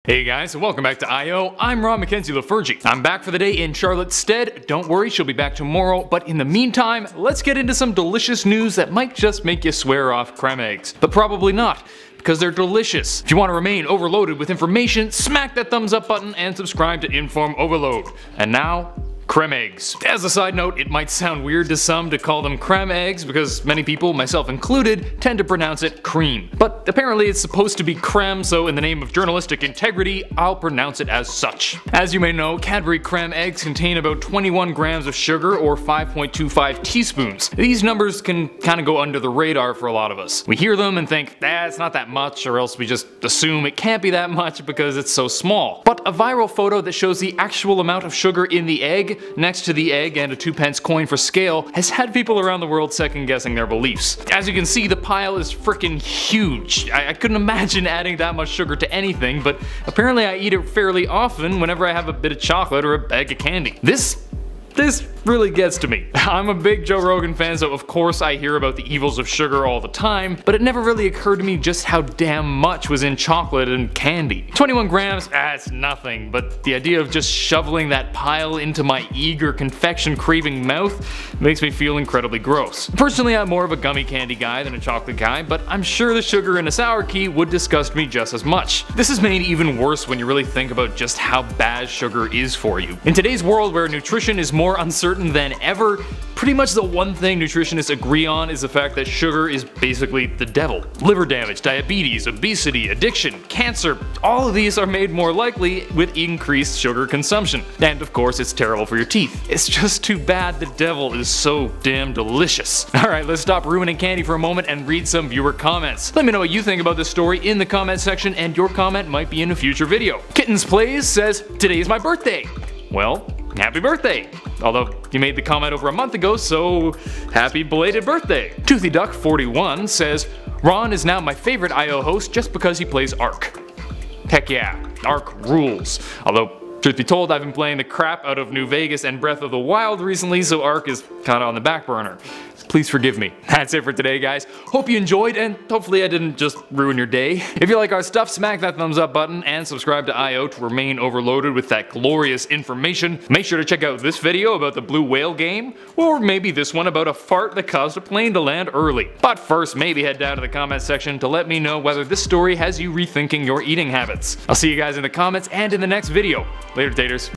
Hey guys, and welcome back to I.O. I'm Ron Mackenzie Lafergie. I'm back for the day in Charlotte's stead. Don't worry, she'll be back tomorrow, but in the meantime, let's get into some delicious news that might just make you swear off creme eggs. But probably not, because they're delicious. If you want to remain overloaded with information, smack that thumbs up button and subscribe to InformOverload. And now, creme eggs. As a side note, it might sound weird to some to call them creme eggs because many people, myself included, tend to pronounce it cream. But apparently it's supposed to be creme, so in the name of journalistic integrity, I'll pronounce it as such. As you may know, Cadbury Creme Eggs contain about 21 grams of sugar or 5.25 teaspoons. These numbers can kind of go under the radar for a lot of us. We hear them and think, it's not that much, or else we just assume it can't be that much because it's so small. But a viral photo that shows the actual amount of sugar in the egg next to the egg and a 2-pence coin for scale has had people around the world second guessing their beliefs. As you can see, the pile is freaking huge. I couldn't imagine adding that much sugar to anything, but apparently I eat it fairly often whenever I have a bit of chocolate or a bag of candy. This really gets to me. I'm a big Joe Rogan fan, so of course I hear about the evils of sugar all the time, but it never really occurred to me just how damn much was in chocolate and candy. 21 grams, it's nothing, but the idea of just shoveling that pile into my eager confection-craving mouth makes me feel incredibly gross. Personally, I'm more of a gummy candy guy than a chocolate guy, but I'm sure the sugar in a sour key would disgust me just as much. This is made even worse when you really think about just how bad sugar is for you. In today's world where nutrition is more uncertain than ever, pretty much the one thing nutritionists agree on is the fact that sugar is basically the devil. Liver damage, diabetes, obesity, addiction, cancer, all of these are made more likely with increased sugar consumption. And of course it's terrible for your teeth. It's just too bad the devil is so damn delicious. Alright, let's stop ruining candy for a moment and read some viewer comments. Let me know what you think about this story in the comment section, and your comment might be in a future video. Kittens Plays says, "Today is my birthday." Well, happy birthday! Although you made the comment over a month ago, so happy belated birthday. Toothy Duck 41 says, "Ron is now my favorite I.O. host just because he plays Ark." Heck yeah, Ark rules. Although, truth be told, I've been playing the crap out of New Vegas and Breath of the Wild recently, so Ark is kinda on the back burner. Please forgive me. That's it for today, guys. Hope you enjoyed, and hopefully I didn't just ruin your day. If you like our stuff, smack that thumbs up button and subscribe to I.O. to remain overloaded with that glorious information. Make sure to check out this video about the blue whale game, or maybe this one about a fart that caused a plane to land early. But first, maybe head down to the comment section to let me know whether this story has you rethinking your eating habits. I'll see you guys in the comments and in the next video. Later, taters.